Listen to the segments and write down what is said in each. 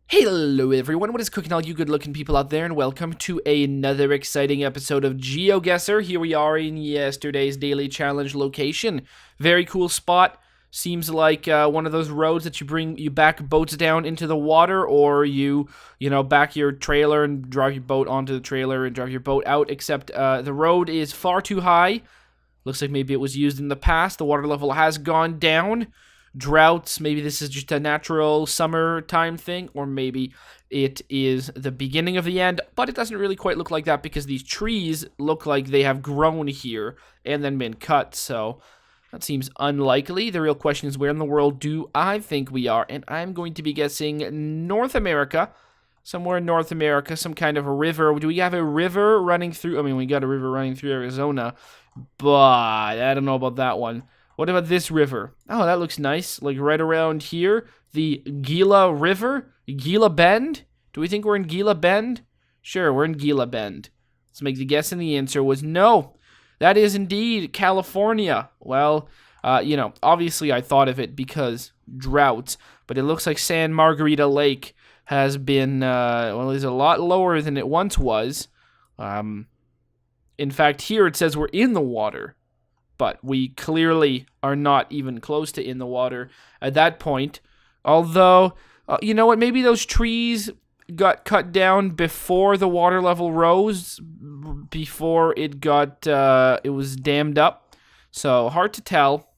Hello everyone, what is cooking all you good looking people out there, and welcome to another exciting episode of GeoGuessr. Here we are in yesterday's daily challenge location. Very cool spot. Seems like one of those roads that you back boats down into the water, or you back your trailer and drive your boat onto the trailer and drive your boat out, except the road is far too high. Looks like maybe it was used in the past. The water level has gone down. Droughts, maybe this is just a natural summertime thing, or maybe it is the beginning of the end, but it doesn't really quite look like that because these trees look like they have grown here and then been cut, so that seems unlikely. The real question is, where in the world do I think we are? And I'm going to be guessing North America. Somewhere in North America, some kind of a river. Do we have a river running through? I mean, we got a river running through Arizona, but I don't know about that one. What about this river? Oh, that looks nice. Like right around here. The Gila River? Gila Bend? Do we think we're in Gila Bend? Sure, we're in Gila Bend. Let's make the guess, and the answer was no. That is indeed California. Well, obviously I thought of it because droughts, but it looks like San Margarita Lake has been, is a lot lower than it once was. In fact, here it says we're in the water. But we clearly are not even close to in the water at that point. Although, you know what? Maybe those trees got cut down before the water level rose, before it was dammed up. So hard to tell.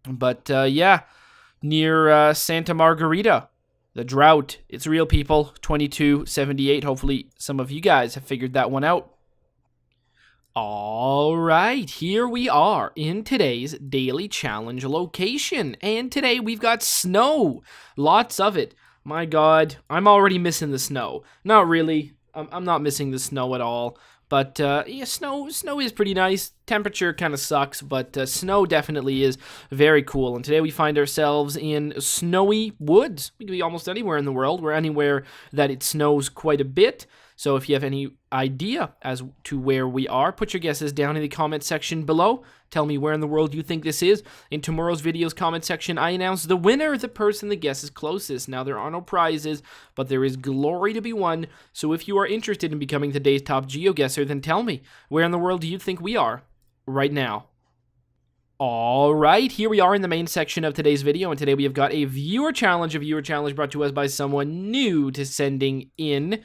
But near Santa Margarita, the drought. It's real, people. 2278. Hopefully some of you guys have figured that one out. Alright, here we are in today's daily challenge location, and today we've got snow, lots of it. My god, I'm already missing the snow. Not really, I'm not missing the snow at all, but snow is pretty nice. Temperature kind of sucks, but snow definitely is very cool, and today we find ourselves in snowy woods. We could be almost anywhere in the world. We're anywhere that it snows quite a bit. So if you have any idea as to where we are, put your guesses down in the comment section below. Tell me where in the world you think this is. In tomorrow's video's comment section, I announce the winner, the person that guesses closest. Now, there are no prizes, but there is glory to be won. So if you are interested in becoming today's top GeoGuessr, then tell me, where in the world do you think we are right now? Alright, here we are in the main section of today's video, and today we have got a viewer challenge brought to us by someone new to sending in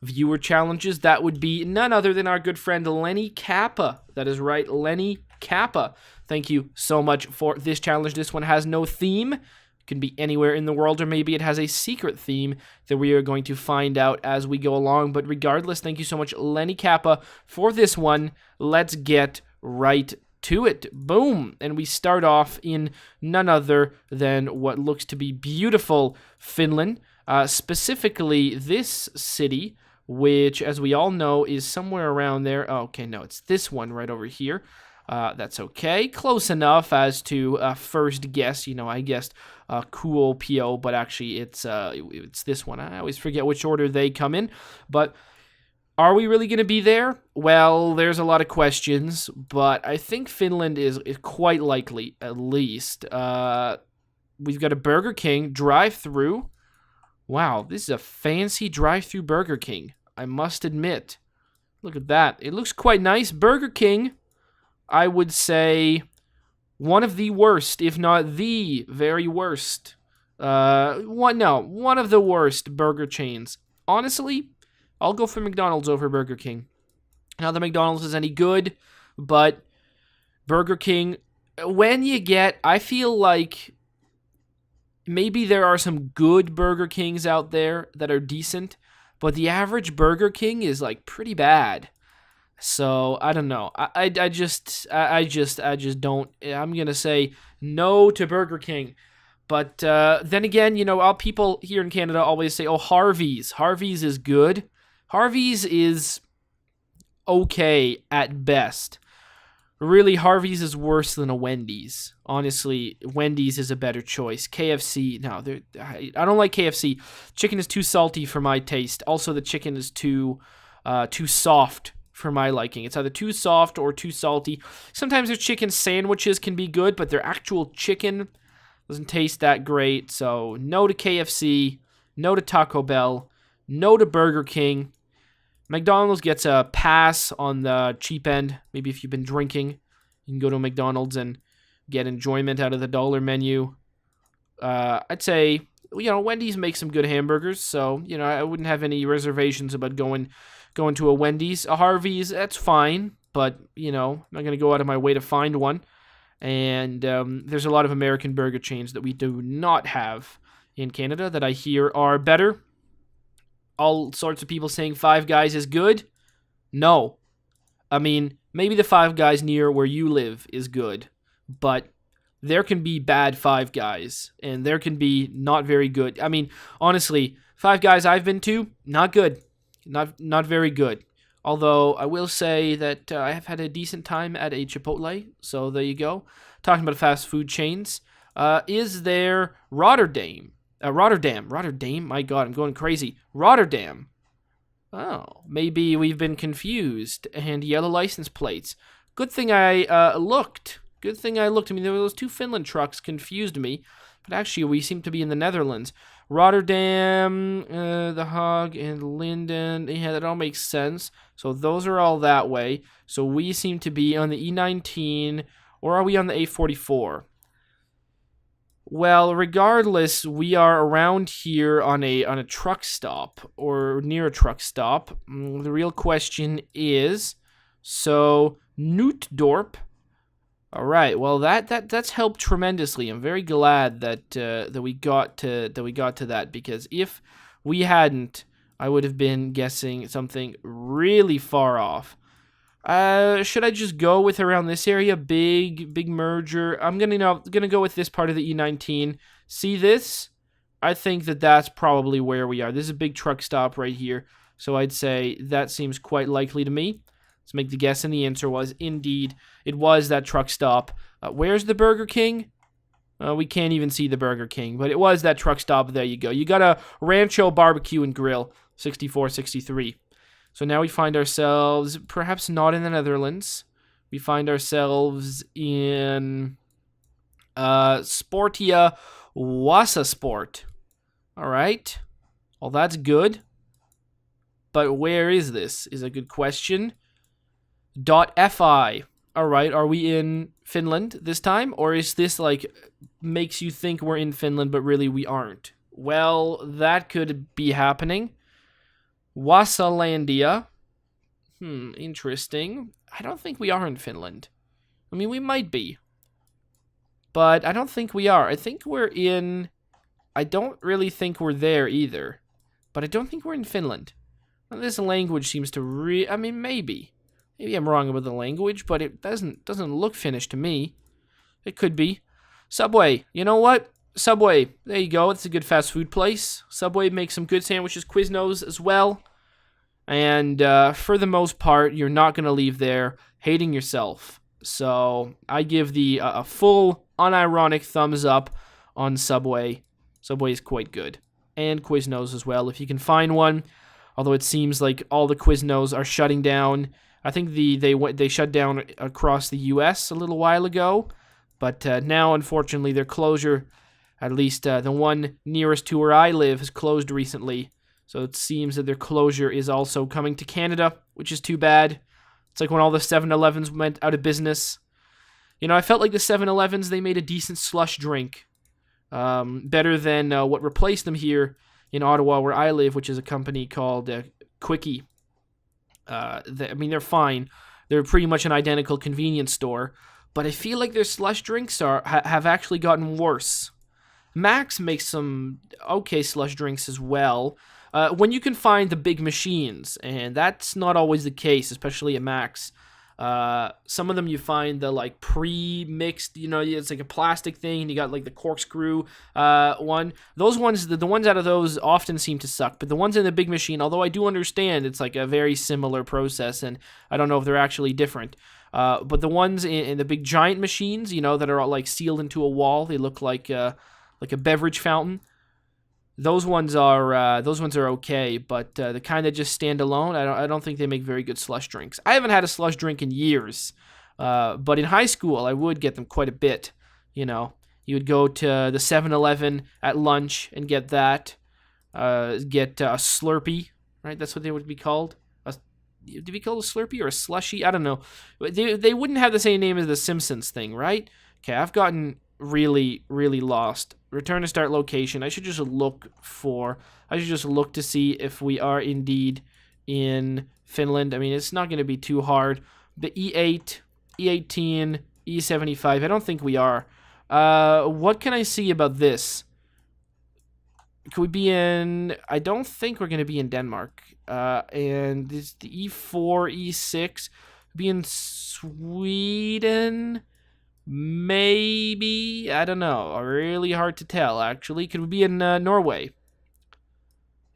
viewer challenges. That would be none other than our good friend Lenny Kappa. That is right, Lenny Kappa. Thank you so much for this challenge. This one has no theme. It can be anywhere in the world, or maybe it has a secret theme that we are going to find out as we go along. But regardless, thank you so much, Lenny Kappa, for this one. Let's get right to it. Boom. And we start off in none other than what looks to be beautiful Finland. Specifically this city, which, as we all know, is somewhere around there. Oh, okay, no, it's this one right over here. That's okay. Close enough as to first guess. I guessed Kuopio, but actually it's this one. I always forget which order they come in. But are we really going to be there? Well, there's a lot of questions, but I think Finland is quite likely, at least. We've got a Burger King drive-through. Wow, this is a fancy drive-through Burger King, I must admit. Look at that. It looks quite nice. Burger King, I would say, one of the worst, if not the very worst. One of the worst burger chains. Honestly, I'll go for McDonald's over Burger King. Not that McDonald's is any good, but Burger King, I feel like maybe there are some good Burger Kings out there that are decent, but the average Burger King is like pretty bad. So I don't know. I just don't. I'm gonna say no to Burger King. But then again, all people here in Canada always say, "Oh, Harvey's. Harvey's is good." Harvey's is okay at best. Really, Harvey's is worse than a Wendy's. Honestly, Wendy's is a better choice. KFC, no, I don't like KFC. Chicken is too salty for my taste. Also, the chicken is too soft for my liking. It's either too soft or too salty. Sometimes their chicken sandwiches can be good, but their actual chicken doesn't taste that great. So no to KFC. no to Taco Bell, no to Burger King. McDonald's gets a pass on the cheap end. Maybe if you've been drinking, you can go to McDonald's and get enjoyment out of the dollar menu. I'd say, Wendy's makes some good hamburgers, so, I wouldn't have any reservations about going to a Wendy's. A Harvey's, that's fine, but, I'm not going to go out of my way to find one. And there's a lot of American burger chains that we do not have in Canada that I hear are better. All sorts of people saying Five Guys is good. No. I mean, maybe the Five Guys near where you live is good, but there can be bad Five Guys, and there can be not very good. I mean, honestly, Five Guys I've been to, not good. Not very good. Although, I will say that I have had a decent time at a Chipotle, so there you go. Talking about fast food chains, is there Rotterdam? Rotterdam, my God, I'm going crazy. Rotterdam. Oh, maybe we've been confused, and yellow license plates. Good thing I looked. I mean, there were those two Finland trucks confused me, but actually we seem to be in the Netherlands. Rotterdam, The Hague, and Linden. Yeah, that all makes sense. So those are all that way. So we seem to be on the E19, or are we on the A44? Well, regardless, we are around here on a truck stop, or near a truck stop. The real question is, so Nootdorp. All right. Well, that's helped tremendously. I'm very glad that we got to that, because if we hadn't, I would have been guessing something really far off. Should I just go with around this area? Big merger. I'm gonna go with this part of the E19. See this? I think that's probably where we are. This is a big truck stop right here, so I'd say that seems quite likely to me. Let's make the guess, and the answer was, indeed, it was that truck stop. Where's the Burger King? We can't even see the Burger King, but it was that truck stop. There you go. You got a Rancho Barbecue and Grill, 6463. So now we find ourselves, perhaps not in the Netherlands. We find ourselves in Sportia Wassasport. All right. Well, that's good. But where is this is a good question. .fi. All right, are we in Finland this time? Or is this makes you think we're in Finland, but really we aren't? Well, that could be happening. Wasalandia. Interesting. I don't think we are in Finland. I mean, we might be. But I don't think we are. I think we're in... I don't really think we're there either. But I don't think we're in Finland. Now, this language seems to I mean, maybe. Maybe I'm wrong about the language, but it doesn't look Finnish to me. It could be. Subway. You know what? Subway. There you go. It's a good fast food place. Subway makes some good sandwiches. Quiznos as well. And for the most part, you're not going to leave there hating yourself. So I give a full, unironic thumbs up on Subway. Subway is quite good. And Quiznos as well, if you can find one. Although it seems like all the Quiznos are shutting down. I think they shut down across the U.S. a little while ago, but now, unfortunately, their closure, at least the one nearest to where I live, has closed recently. So it seems that their closure is also coming to Canada, which is too bad. It's like when all the 7-Elevens went out of business. I felt like the 7-Elevens, they made a decent slush drink, better than what replaced them here in Ottawa, where I live, which is a company called Quickie. They're fine. They're pretty much an identical convenience store, but I feel like their slush drinks have actually gotten worse. Max makes some okay slush drinks as well, when you can find the big machines, and that's not always the case, especially at Max. Some of them you find the pre-mixed, it's like a plastic thing, and you got the corkscrew one. Those ones, the ones out of those often seem to suck, but the ones in the big machine, although I do understand it's a very similar process, and I don't know if they're actually different. But the ones in the big giant machines, that are all sealed into a wall, they look like a beverage fountain. Those ones are okay, but the kind that just stand alone, I don't think they make very good slush drinks. I haven't had a slush drink in years, but in high school I would get them quite a bit. You would go to the 7-Eleven at lunch and get that. get a Slurpee, right? That's what they would be called. Did we call it a Slurpee or a Slushy? I don't know. They wouldn't have the same name as the Simpsons thing, right? Okay, I've gotten really, really lost. Return to start location. I should just look to see if we are indeed in Finland. I mean, it's not going to be too hard. The E8, E18, E75. I don't think we are. What can I see about this? Could we be in... I don't think we're going to be in Denmark. And this the E4, E6. Be in Sweden? Maybe? I don't know. Really hard to tell, actually. Could we be in Norway?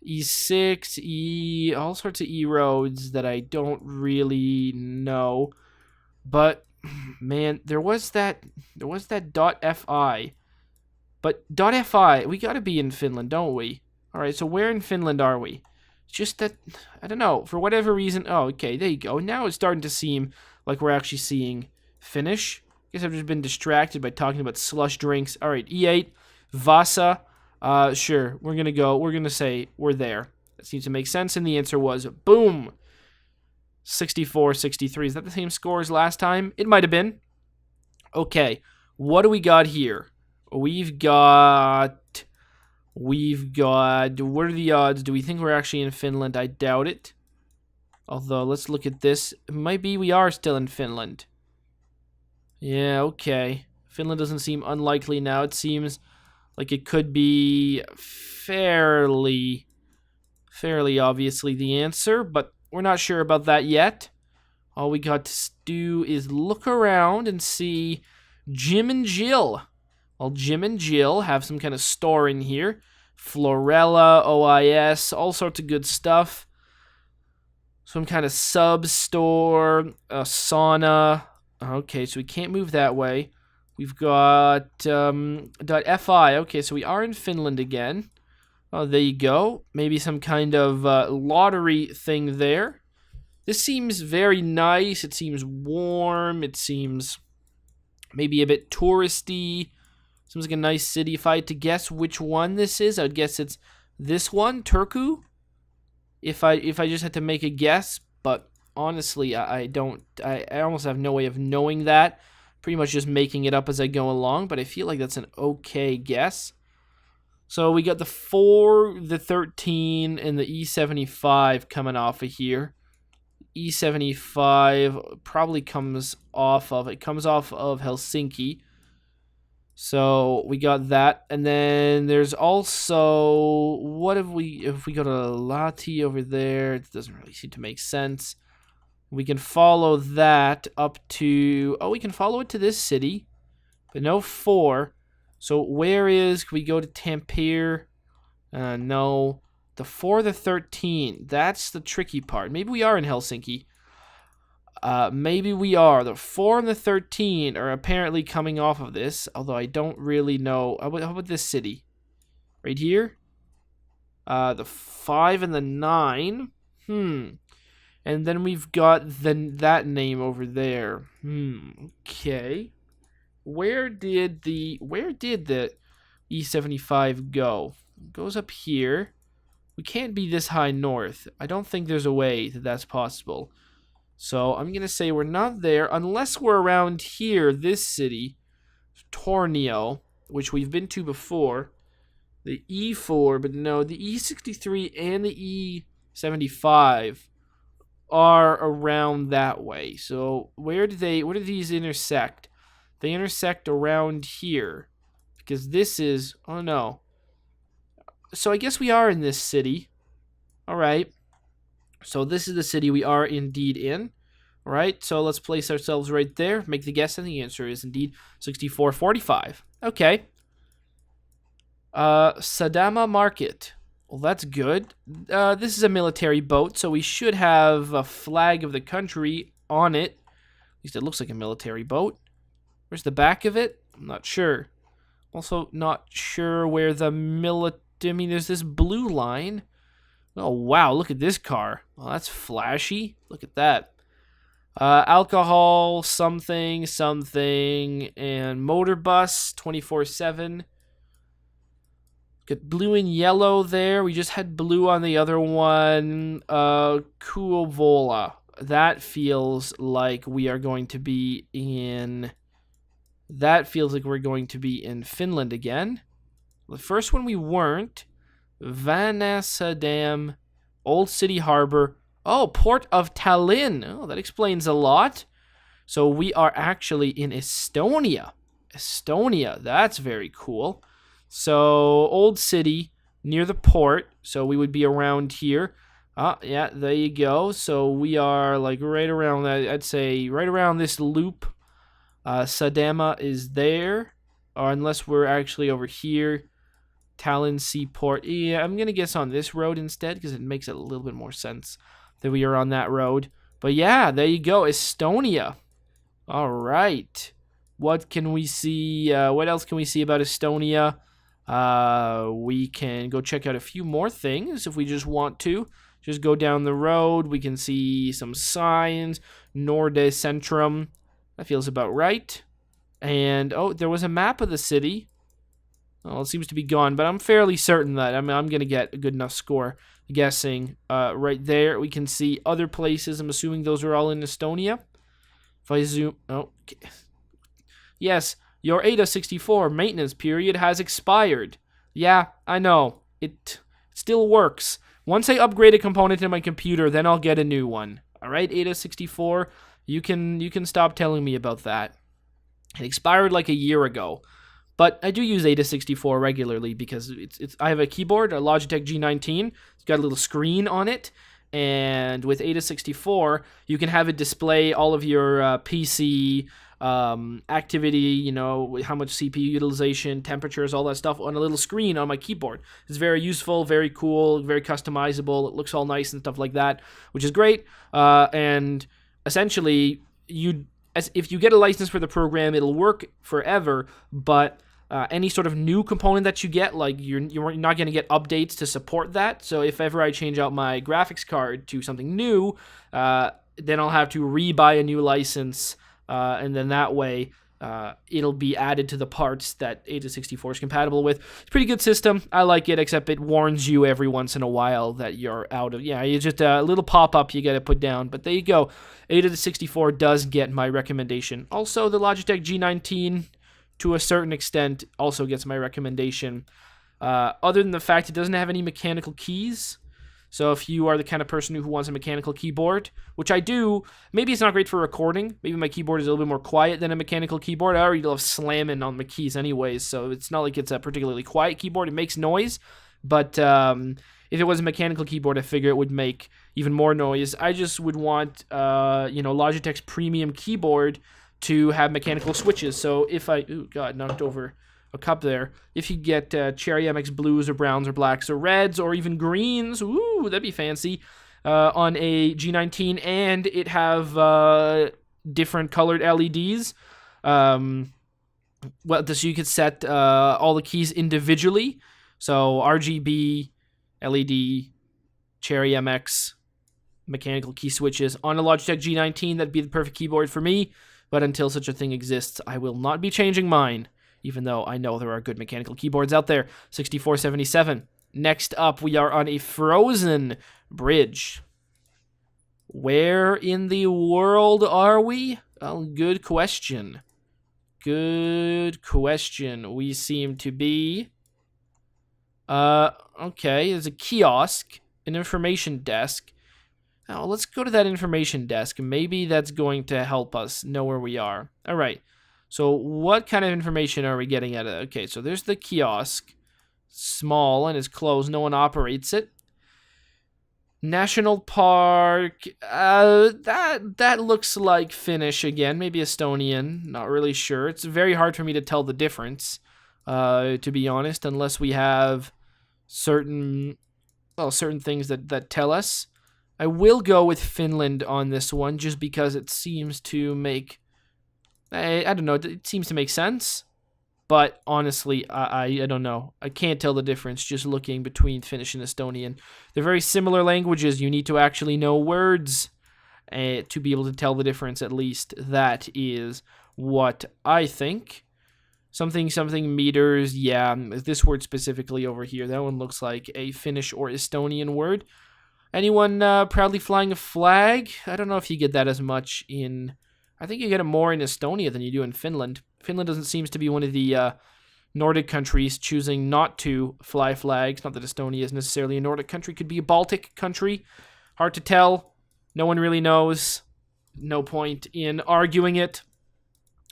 E6, all sorts of E roads that I don't really know. But, man, there was that .fi. But .fi, we gotta be in Finland, don't we? Alright, so where in Finland are we? It's just that, I don't know, for whatever reason... Oh, okay, there you go. Now it's starting to seem like we're actually seeing Finnish. Guess I've just been distracted by talking about slush drinks. Alright, E8, Vasa. Sure, we're gonna say we're there. That seems to make sense, and the answer was, boom! 64-63. Is that the same score as last time? It might have been. Okay, what do we got here? We've got, what are the odds? Do we think we're actually in Finland? I doubt it. Although, let's look at this. It might be we are still in Finland. Yeah, okay. Finland doesn't seem unlikely now. It seems like it could be fairly obviously the answer, but we're not sure about that yet. All we got to do is look around and see Jim and Jill. Well, Jim and Jill have some kind of store in here. Florella, OIS, all sorts of good stuff. Some kind of sub store, a sauna. Okay, so we can't move that way. We've got .fi. Okay, so we are in Finland again. Oh, there you go. Maybe some kind of lottery thing there. This seems very nice. It seems warm. It seems maybe a bit touristy. Seems like a nice city. If I had to guess which one this is, I would guess it's this one, Turku. If I just had to make a guess, but honestly, I almost have no way of knowing that. Pretty much just making it up as I go along, but I feel like that's an okay guess. So we got the 4, the 13, and the E75 coming off of here. E75 probably comes off of Helsinki. So we got that, and then there's also, what if we go to Lahti over there? It doesn't really seem to make sense. We can follow that up to, we can follow it to this city, but no 4. So can we go to Tampere? No. The 4, the 13, that's the tricky part. Maybe we are in Helsinki. Maybe we are. The 4 and the 13 are apparently coming off of this, although I don't really know. How about this city? Right here? The 5 and the 9. And then we've got that name over there. Okay. Where did the E75 go? It goes up here. We can't be this high north. I don't think there's a way that that's possible. So I'm going to say we're not there unless we're around here, this city, Tornio, which we've been to before. The E4, but no, the E63 and the E75 are around that way. So where do these intersect? They intersect around here because this is, oh no. So I guess we are in this city. All right. So this is the city we are indeed in. All right. So let's place ourselves right there. Make the guess, and the answer is indeed 6445. Okay. Sadama Market. Well, that's good. This is a military boat, so we should have a flag of the country on it. At least it looks like a military boat. Where's the back of it? I'm not sure. Also not sure where the I mean, there's this blue line. Oh, wow, look at this car. Well, that's flashy. Look at that. Alcohol, something, and motor bus, 24/7. Got blue and yellow there. We just had blue on the other one. Kuovola. That feels like we are going to be in... That feels like we're going to be in Finland again. The first one we weren't. Vanasadam, Old City Harbor. Oh, Port of Tallinn. Oh, that explains a lot. So we are actually in Estonia. Estonia, that's very cool. So, Old City, near the port. So we would be around here. Yeah, there you go. So we are like right around that. I'd say right around this loop. Sadama is there. Or unless we're actually over here. Tallinn Seaport. Yeah, I'm going to guess on this road instead because it makes a little bit more sense that we are on that road. But yeah, there you go. Estonia. All right. What can we see? What else can we see about Estonia? We can go check out a few more things if we just want to. Just go down the road. We can see some signs. Norde Centrum. That feels about right. And, oh, there was a map of the city. Oh, it seems to be gone, but I'm fairly certain that I'm going to get a good enough score guessing. Right there, we can see other places. I'm assuming those are all in Estonia. If I zoom... Oh, okay. Yes, your ATA64 maintenance period has expired. Yeah, I know. It still works. Once I upgrade a component in my computer, then I'll get a new one. All right, ATA64, you can stop telling me about that. It expired like a year ago. But I do use ATA64 regularly because I have a keyboard, a Logitech G19. It's got a little screen on it. And with ATA64, you can have it display all of your PC activity, you know, how much CPU utilization, temperatures, all that stuff on a little screen on my keyboard. It's very useful, very cool, very customizable. It looks all nice and stuff like that, which is great. And essentially, if you get a license for the program, it'll work forever, but any sort of new component that you get, like you're not going to get updates to support that. So if ever I change out my graphics card to something new, then I'll have to re-buy a new license, and then that way it'll be added to the parts that ATA64 is compatible with. It's a pretty good system. I like it, except it warns you every once in a while that you're out of... Yeah, it's just a little pop-up you got to put down. But there you go. ATA64 does get my recommendation. Also, the Logitech G19, to a certain extent, also gets my recommendation. Other than the fact it doesn't have any mechanical keys. So if you are the kind of person who wants a mechanical keyboard, which I do, maybe it's not great for recording. Maybe my keyboard is a little bit more quiet than a mechanical keyboard. I already love slamming on the keys anyways, so it's not like it's a particularly quiet keyboard. It makes noise, but if it was a mechanical keyboard, I figure it would make even more noise. I just would want, Logitech's premium keyboard to have mechanical switches. So if I... Ooh, God, knocked over a cup there. If you get Cherry MX blues or browns or blacks or reds or even greens, ooh, that'd be fancy, on a G19, and it have different colored LEDs. So you could set all the keys individually. So RGB, LED, Cherry MX, mechanical key switches on a Logitech G19. That'd be the perfect keyboard for me. But until such a thing exists, I will not be changing mine, even though I know there are good mechanical keyboards out there. 6477. Next up, we are on a frozen bridge. Where in the world are we? Well, good question. Good question. We seem to be... okay, there's a kiosk, an information desk. Now, let's go to that information desk. Maybe that's going to help us know where we are. All right. So what kind of information are we getting at? Okay, so there's the kiosk. Small and is closed. No one operates it. National Park. That looks like Finnish again. Maybe Estonian. Not really sure. It's very hard for me to tell the difference, to be honest, unless we have certain things that tell us. I will go with Finland on this one just because it seems to make... I don't know, it seems to make sense. But honestly, I don't know. I can't tell the difference just looking between Finnish and Estonian. They're very similar languages. You need to actually know words to be able to tell the difference, at least. That is what I think. something meters. Yeah, this word specifically over here. That one looks like a Finnish or Estonian word. Anyone proudly flying a flag? I don't know if you get that as much in... I think you get it more in Estonia than you do in Finland. Finland doesn't seems to be one of the Nordic countries choosing not to fly flags. Not that Estonia is necessarily a Nordic country. Could be a Baltic country. Hard to tell. No one really knows. No point in arguing it.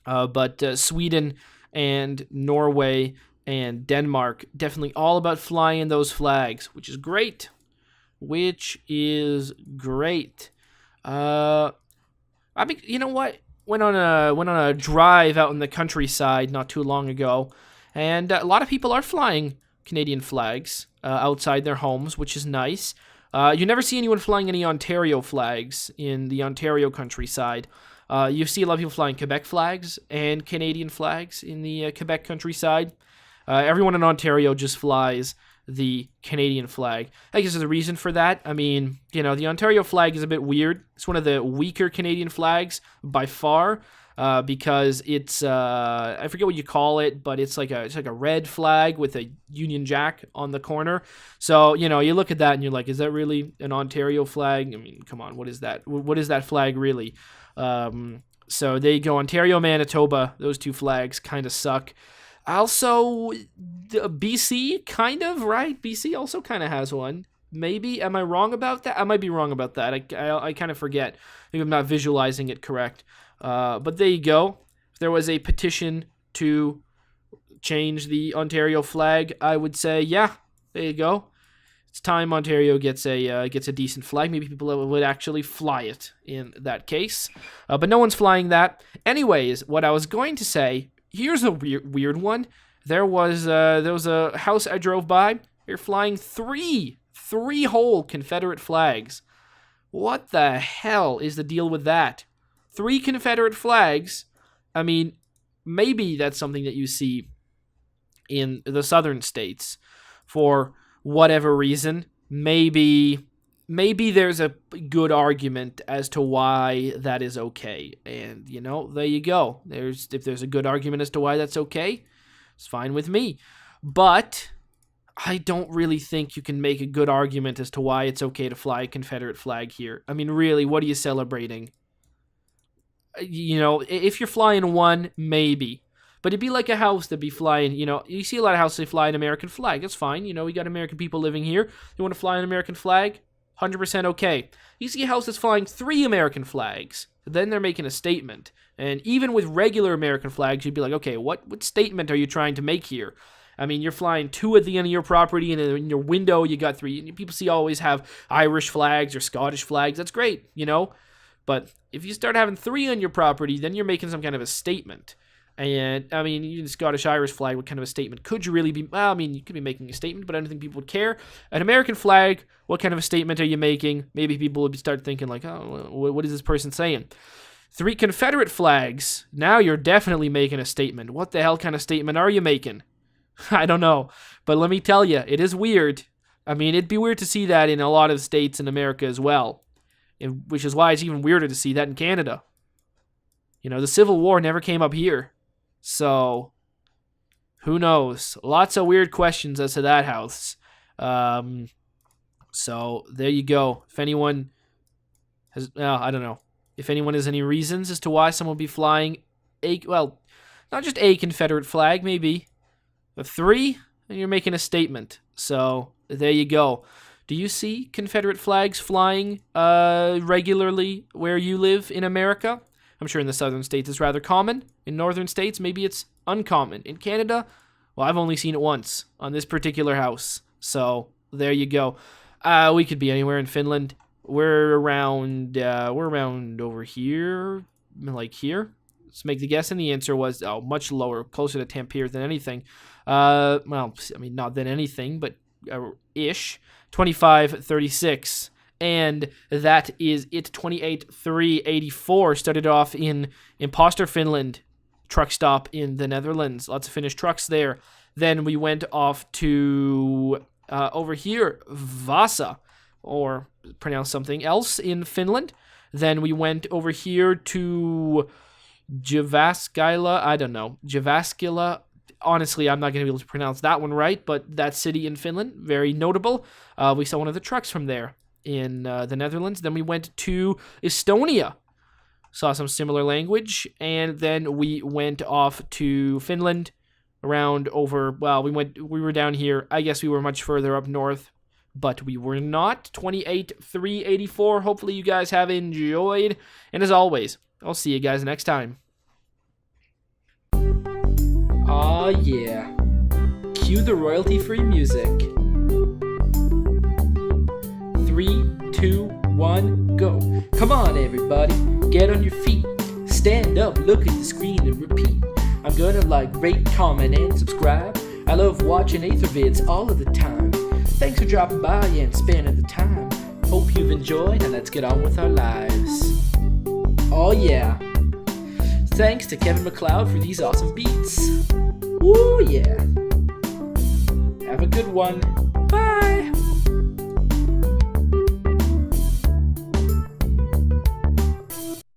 But Sweden and Norway and Denmark definitely all about flying those flags, which is great. I mean, you know what? Went on a drive out in the countryside not too long ago, and a lot of people are flying Canadian flags outside their homes, which is nice. You never see anyone flying any Ontario flags in the Ontario countryside. You see a lot of people flying Quebec flags and Canadian flags in the Quebec countryside. Everyone in Ontario just flies the Canadian flag. I guess there's a reason for that. I mean, you know, the Ontario flag is a bit weird. It's one of the weaker Canadian flags by far, because it's I forget what you call it, but it's like a red flag with a Union Jack on the corner. So, you know, you look at that and you're like, is that really an Ontario flag? I mean, come on, what is that? What is that flag really? So there you go, Ontario, Manitoba. Those two flags kind of suck. Also, BC, kind of, right? BC also kind of has one. Maybe. Am I wrong about that? I might be wrong about that. I kind of forget. Maybe I'm not visualizing it correct. But there you go. If there was a petition to change the Ontario flag, I would say, yeah, there you go. It's time Ontario gets a decent flag. Maybe people would actually fly it in that case. But no one's flying that. Anyways, what I was going to say... Here's a weird one. There was a house I drove by. They're flying three whole Confederate flags. What the hell is the deal with that? 3 Confederate flags. I mean, maybe that's something that you see in the southern states for whatever reason. Maybe there's a good argument as to why that is okay. And, you know, there you go. If there's a good argument as to why that's okay, it's fine with me. But I don't really think you can make a good argument as to why it's okay to fly a Confederate flag here. I mean, really, what are you celebrating? You know, if you're flying one, maybe. But it'd be like a house that'd be flying, you know, you see a lot of houses that fly an American flag. That's fine. You know, we got American people living here. You want to fly an American flag? 100% okay. You see a house that's flying 3 American flags, then they're making a statement. And even with regular American flags, you'd be like, okay, what statement are you trying to make here? I mean, you're flying 2 at the end of your property, and in your window you got 3. And people always have Irish flags or Scottish flags. That's great, you know? But if you start having 3 on your property, then you're making some kind of a statement. And, I mean, the Scottish-Irish flag, what kind of a statement could you really be... Well, I mean, you could be making a statement, but I don't think people would care. An American flag, what kind of a statement are you making? Maybe people would start thinking, like, oh, what is this person saying? 3 Confederate flags, now you're definitely making a statement. What the hell kind of statement are you making? I don't know. But let me tell you, it is weird. I mean, it'd be weird to see that in a lot of states in America as well. Which is why it's even weirder to see that in Canada. You know, the Civil War never came up here. So, who knows? Lots of weird questions as to that house. So, there you go. If anyone has, I don't know. If anyone has any reasons as to why someone would be flying not just a Confederate flag, maybe a 3, and you're making a statement. So, there you go. Do you see Confederate flags flying regularly where you live in America? I'm sure in the southern states it's rather common. In northern states, maybe it's uncommon. In Canada, well, I've only seen it once on this particular house. So there you go. We could be anywhere in Finland. We're around over here, like here. Let's make the guess, and the answer was much lower, closer to Tampere than anything. Well, I mean, not than anything, but ish. 25-36. And that is it. 28-3-84. Started off in Imposter, Finland. Truck stop in the Netherlands. Lots of Finnish trucks there. Then we went off to over here, Vasa, or pronounce something else in Finland. Then we went over here to Jyväskylä. I don't know. Jyväskylä, honestly, I'm not going to be able to pronounce that one right, but that city in Finland, very notable. We saw one of the trucks from there in the Netherlands. Then we went to Estonia, saw some similar language, and then we went off to Finland around over, well, we were down here. I guess we were much further up north, but we were not. 28,384. Hopefully you guys have enjoyed, and as always, I'll see you guys next time. Aw, yeah. Cue the royalty-free music. 3, 2, 1, go. Come on, everybody. Get on your feet. Stand up, look at the screen, and repeat. I'm gonna like, rate, comment, and subscribe. I love watching Ather vids all of the time. Thanks for dropping by and spending the time. Hope you've enjoyed, and let's get on with our lives. Oh yeah. Thanks to Kevin MacLeod for these awesome beats. Woo yeah. Have a good one.